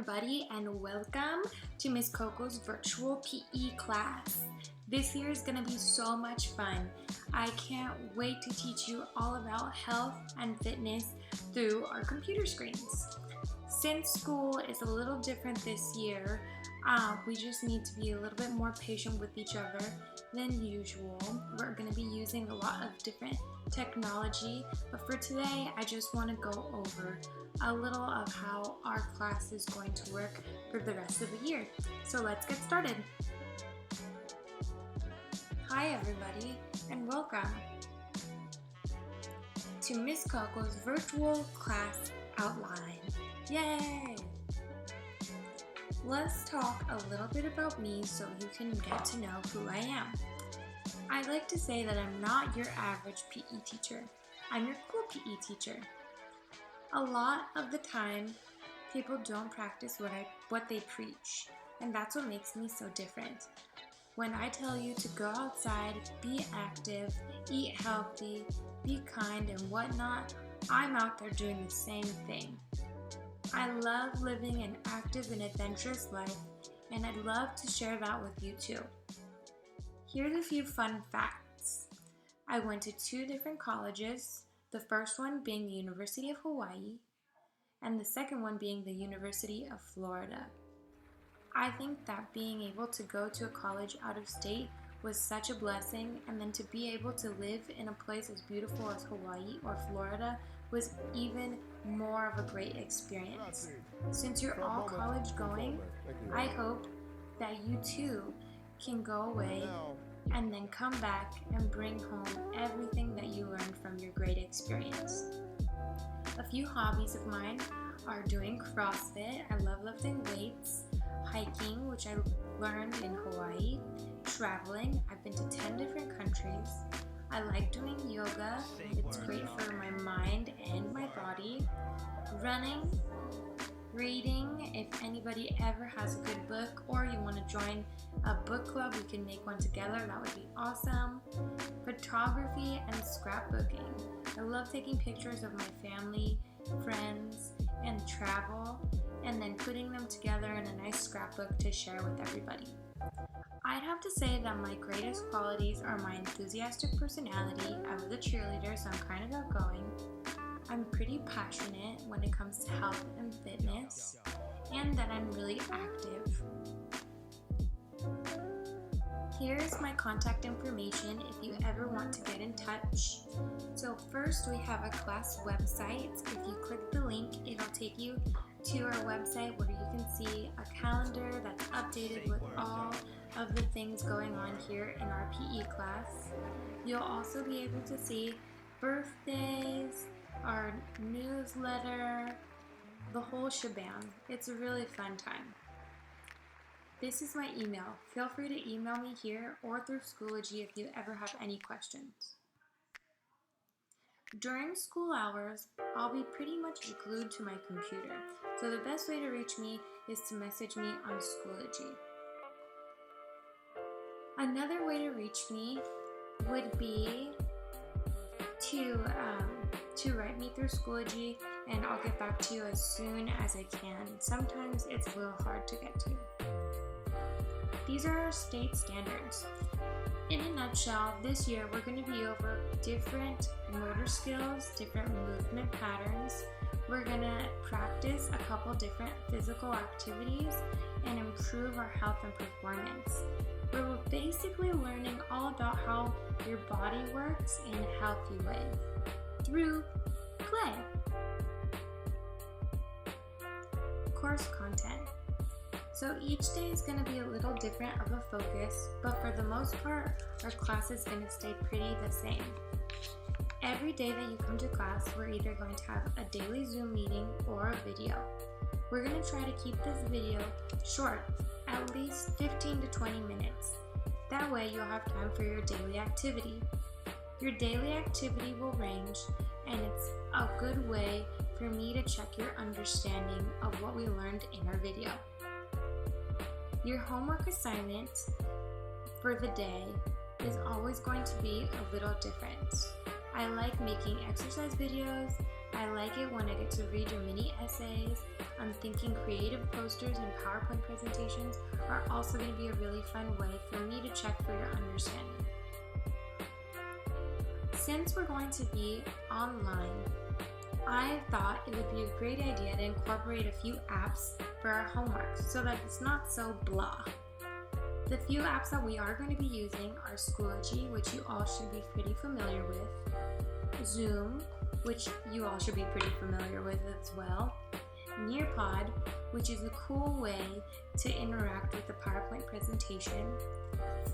everybody, and welcome to Miss Coco's virtual PE class. This year is going to be so much fun. I can't wait to teach you all about health and fitness through our computer screens. Since school is a little different this year, we just need to be a little bit more patient with each other than usual. We're going to be using a lot of different technology, but for today I just want to go over a little of how our class is going to work for the rest of the year. So let's get started. Hi everybody, and welcome to Miss Coco's virtual class outline. Yay! Let's talk a little bit about me so you can get to know who I am. I like to say that I'm not your average PE teacher. I'm your cool PE teacher. A lot of the time, people don't practice what they preach, and that's what makes me so different. When I tell you to go outside, be active, eat healthy, be kind, and whatnot, I'm out there doing the same thing. I love living an active and adventurous life, and I'd love to share that with you too. Here's a few fun facts. I went to 2 different colleges, the first one being the University of Hawaii, and the second one being the University of Florida. I think that being able to go to a college out of state was such a blessing, and then to be able to live in a place as beautiful as Hawaii or Florida was even more of a great experience. Since you're all college going, I hope that you too can go away and then come back and bring home everything that you learned from your great experience. A few hobbies of mine are doing CrossFit. I love lifting weights, hiking, which I learned in Hawaii, traveling. I've been to 10 different countries. I like doing yoga. It's great for my mind and my body. Running, reading. If anybody ever has a good book or you want to join a book club, we can make one together. That would be awesome. Photography and scrapbooking. I love taking pictures of my family, friends, and travel, and then putting them together in a nice scrapbook to share with everybody. I'd have to say that my greatest qualities are my enthusiastic personality. I was a cheerleader, so I'm kind of outgoing. I'm pretty passionate when it comes to health and fitness, and that I'm really active. Here's my contact information if you ever want to get in touch. So first, we have a class website. If you click the link, it'll take you to our website where you can see a calendar that's updated with all of the things going on here in our PE class. You'll also be able to see birthdays, our newsletter, the whole shebang. It's a really fun time. This is my email. Feel free to email me here or through Schoology if you ever have any questions. During school hours, I'll be pretty much glued to my computer, so the best way to reach me is to message me on Schoology. Another way to reach me would be to write me through Schoology, and I'll get back to you as soon as I can. Sometimes it's a little hard to get to. These are our state standards. In a nutshell, this year we're going to be over different motor skills, different movement patterns. We're going to practice a couple different physical activities and improve our health and performance. We're basically learning all about how your body works in a healthy way through play. Course content. So each day is going to be a little different of a focus, but for the most part, our class is going to stay pretty the same. Every day that you come to class, we're either going to have a daily Zoom meeting or a video. We're going to try to keep this video short, at least 15 to 20 minutes. That way you'll have time for your daily activity. Your daily activity will range, and it's a good way for me to check your understanding of what we learned in our video. Your homework assignment for the day is always going to be a little different. I like making exercise videos. I like it when I get to read your mini essays. I'm thinking creative posters and PowerPoint presentations are also going to be a really fun way for me to check for your understanding. Since we're going to be online, I thought it would be a great idea to incorporate a few apps for our homework so that it's not so blah. The few apps that we are going to be using are Schoology, which you all should be pretty familiar with, Zoom, which you all should be pretty familiar with as well, Nearpod, which is a cool way to interact with the PowerPoint presentation,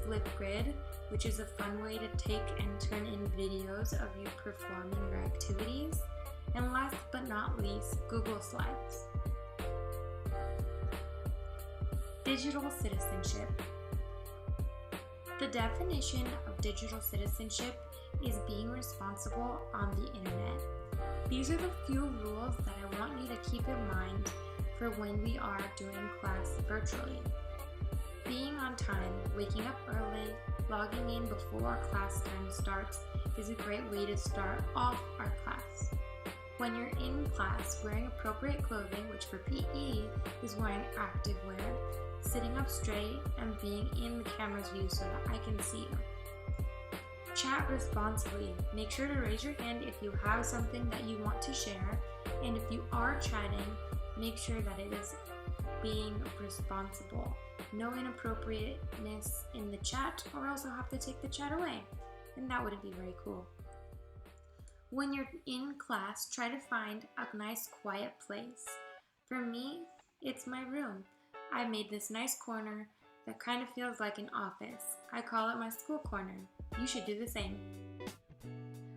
Flipgrid, which is a fun way to take and turn in videos of you performing your activities, and last but not least, Google Slides. Digital citizenship. The definition of digital citizenship is being responsible on the internet. These are the few rules that I want you to keep in mind for when we are doing class virtually. Being on time, waking up early, logging in before class time starts is a great way to start off our class. When you're in class, wearing appropriate clothing, which for PE is wearing active wear, sitting up straight, and being in the camera's view so that I can see you. Chat responsibly. Make sure to raise your hand if you have something that you want to share, and if you are chatting, make sure that it is being responsible. No inappropriateness in the chat, or else I'll have to take the chat away, and that wouldn't be very cool. When you're in class, try to find a nice quiet place. For me, it's my room. I made this nice corner that kind of feels like an office. I call it my school corner. You should do the same.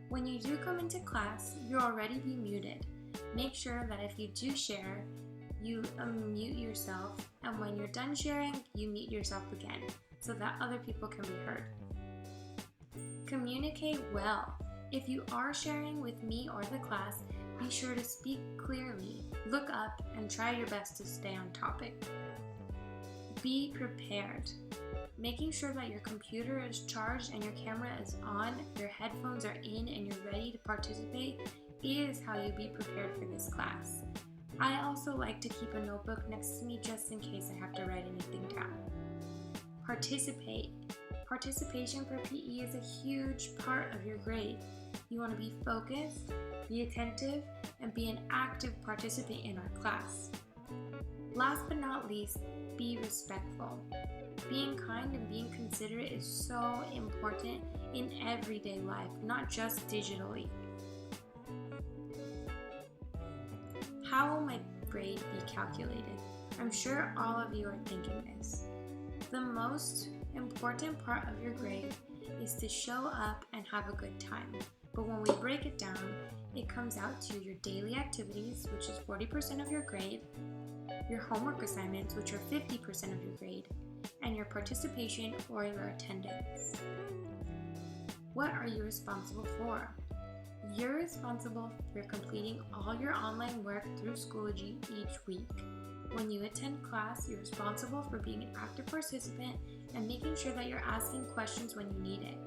When you do come into class, you'll already be muted. Make sure that if you do share, you unmute yourself, and when you're done sharing, you mute yourself again so that other people can be heard. Communicate well. If you are sharing with me or the class, be sure to speak clearly, look up, and try your best to stay on topic. Be prepared. Making sure that your computer is charged and your camera is on, your headphones are in, and you're ready to participate is how you be prepared for this class. I also like to keep a notebook next to me just in case I have to write anything down. Participate. Participation for PE is a huge part of your grade. You want to be focused, be attentive, and be an active participant in our class. Last but not least, be respectful. Being kind and being considerate is so important in everyday life, not just digitally. How will my grade be calculated? I'm sure all of you are thinking this. The most important part of your grade is to show up and have a good time. But when we break it down, it comes out to your daily activities, which is 40% of your grade, your homework assignments, which are 50% of your grade, and your participation or your attendance. What are you responsible for? You're responsible for completing all your online work through Schoology each week. When you attend class, you're responsible for being an active participant and making sure that you're asking questions when you need it.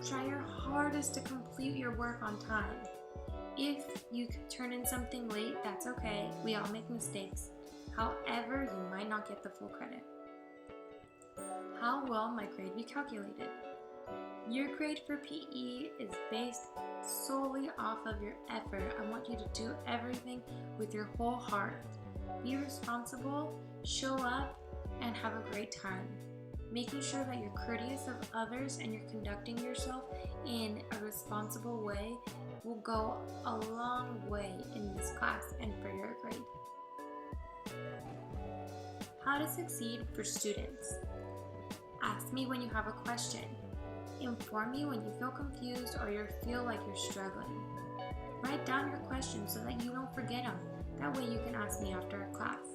Try your hardest to complete your work on time. If you turn in something late, that's okay. We all make mistakes. However, you might not get the full credit. How will my grade be calculated? Your grade for PE is based solely off of your effort. I want you to do everything with your whole heart. Be responsible, show up, and have a great time. Making sure that you're courteous of others and you're conducting yourself in a responsible way will go a long way in this class and for your grade. How to succeed for students. Ask me when you have a question. Inform me when you feel confused or you feel like you're struggling. Write down your questions so that you don't forget them. That way you can ask me after a class.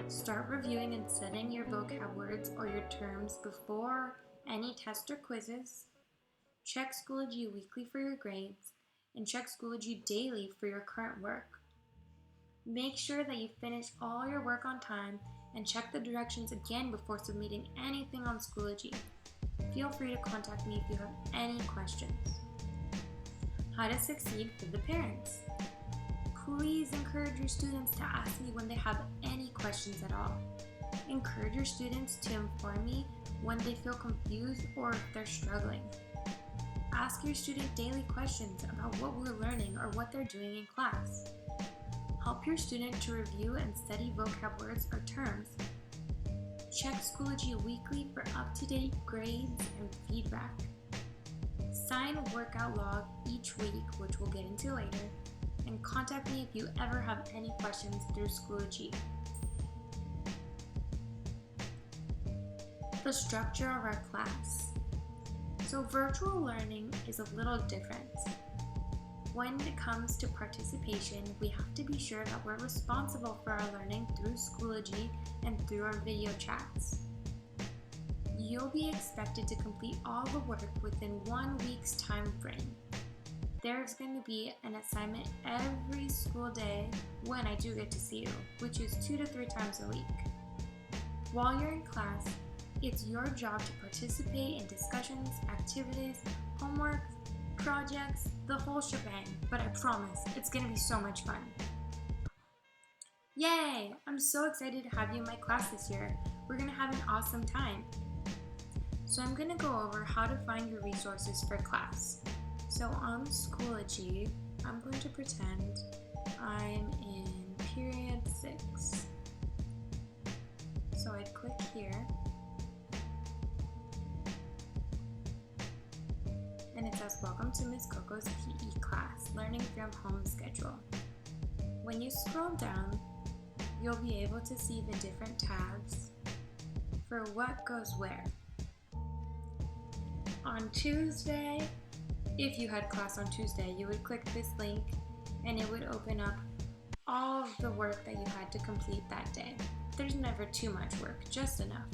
Start reviewing and setting your vocab words or your terms before any test or quizzes. Check Schoology weekly for your grades and check Schoology daily for your current work. Make sure that you finish all your work on time and check the directions again before submitting anything on Schoology. Feel free to contact me if you have any questions. How to succeed for the parents. Please encourage your students to ask me when they have any questions at all. Encourage your students to inform me when they feel confused or if they're struggling. Ask your student daily questions about what we're learning or what they're doing in class. Help your student to review and study vocab words or terms. Check Schoology weekly for up-to-date grades and feedback. Sign workout log each week, which we'll get into later, and contact me if you ever have any questions through Schoology. The structure of our class. So virtual learning is a little different. When it comes to participation, we have to be sure that we're responsible for our learning through Schoology and through our video chats. You'll be expected to complete all the work within 1 week's time frame. There's going to be an assignment every school day when I do get to see you, which is 2 to 3 times a week. While you're in class, it's your job to participate in discussions, activities, homework, projects, the whole shebang, but I promise it's going to be so much fun. Yay! I'm so excited to have you in my class this year. We're going to have an awesome time. So I'm going to go over how to find your resources for class. So on Schoology, I'm going to pretend I'm in period 6. So I'd click here. And it says, welcome to Ms. Coco's PE class, learning from home schedule. When you scroll down, you'll be able to see the different tabs for what goes where. On Tuesday, if you had class on Tuesday, you would click this link and it would open up all of the work that you had to complete that day. There's never too much work, just enough.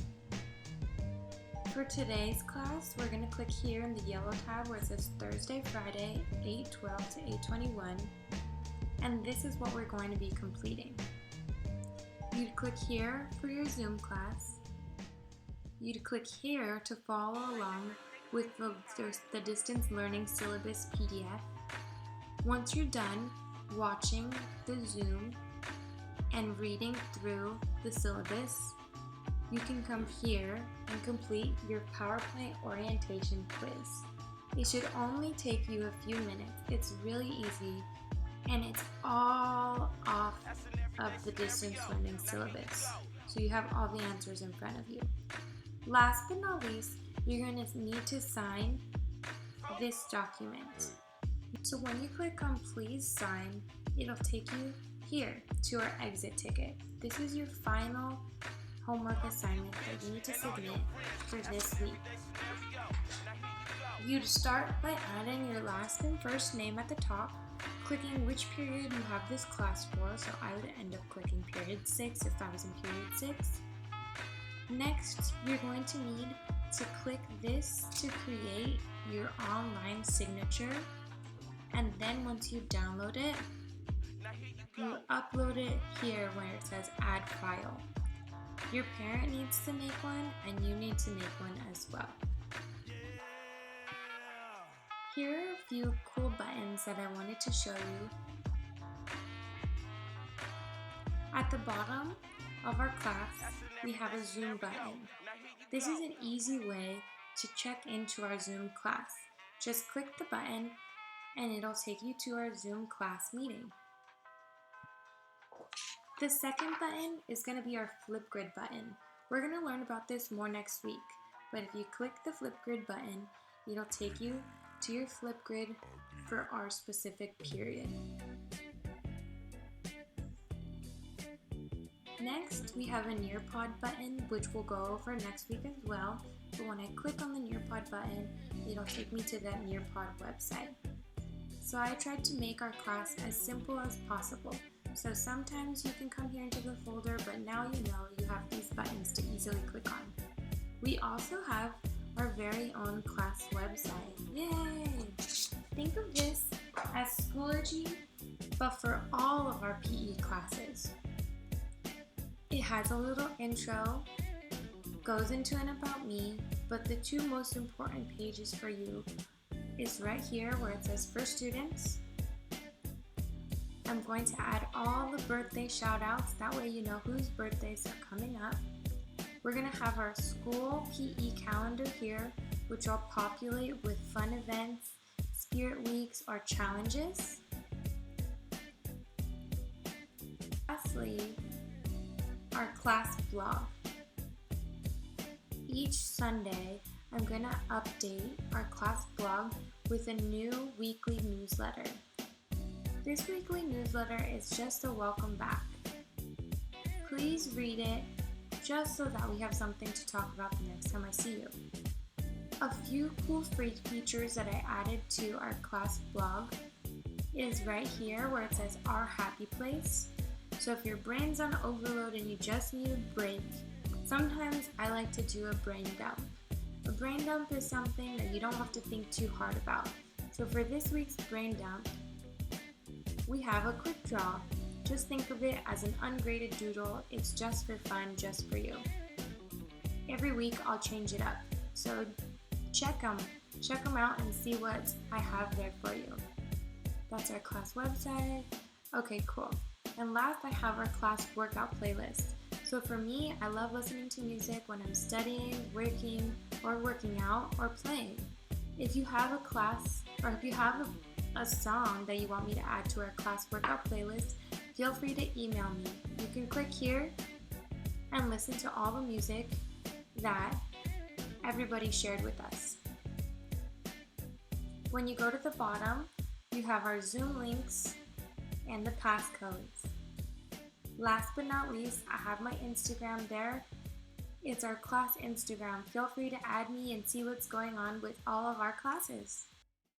For today's class, we're going to click here in the yellow tab where it says Thursday, Friday, 8:12 to 8:21, and this is what we're going to be completing. You'd click here for your Zoom class. You'd click here to follow along with the distance learning syllabus PDF. Once you're done watching the Zoom and reading through the syllabus, you can come here and complete your PowerPoint orientation quiz. It should only take you a few minutes. It's really easy and it's all off of the distance learning syllabus. So you have all the answers in front of you. Last but not least, you're going to need to sign this document. So when you click on please sign, it'll take you here to our exit ticket. This is your final homework assignment that you need to submit for this week. You'd start by adding your last and first name at the top, clicking which period you have this class for, so I would end up clicking period 6 if I was in period 6. Next, you're going to need to click this to create your online signature, and then once you download it, you upload it here where it says add file. Your parent needs to make one, and you need to make one as well. Here are a few cool buttons that I wanted to show you. At the bottom of our class, we have a Zoom button. This is an easy way to check into our Zoom class. Just click the button, and it'll take you to our Zoom class meeting. The second button is going to be our Flipgrid button. We're going to learn about this more next week, but if you click the Flipgrid button, it'll take you to your Flipgrid for our specific period. Next, we have a Nearpod button, which we'll go over next week as well, but when I click on the Nearpod button, it'll take me to that Nearpod website. So I tried to make our class as simple as possible. So sometimes you can come here into the folder, but now you know you have these buttons to easily click on. We also have our very own class website. Yay! Think of this as Schoology, but for all of our PE classes. It has a little intro, goes into an about me, but the two most important pages for you is right here where it says for students, I'm going to add all the birthday shout outs, that way you know whose birthdays are coming up. We're going to have our school PE calendar here, which will populate with fun events, spirit weeks, or challenges. Lastly, our class blog. Each Sunday, I'm going to update our class blog with a new weekly newsletter. This weekly newsletter is just a welcome back. Please read it just so that we have something to talk about the next time I see you. A few cool free features that I added to our class blog is right here where it says Our Happy Place. So if your brain's on overload and you just need a break, sometimes I like to do a brain dump. A brain dump is something that you don't have to think too hard about. So for this week's brain dump, we have a quick draw. Just think of it as an ungraded doodle. It's just for fun, just for you. Every week I'll change it up. So check them out and see what I have there for you. That's our class website. Okay, cool. And last, I have our class workout playlist. So for me, I love listening to music when I'm studying, working, or working out, or playing. If you have a class, or if you have a song that you want me to add to our class workout playlist, feel free to email me. You can click here and listen to all the music that everybody shared with us. When you go to the bottom, you have our Zoom links and the passcodes. Last but not least, I have my Instagram there. It's our class Instagram. Feel free to add me and see what's going on with all of our classes.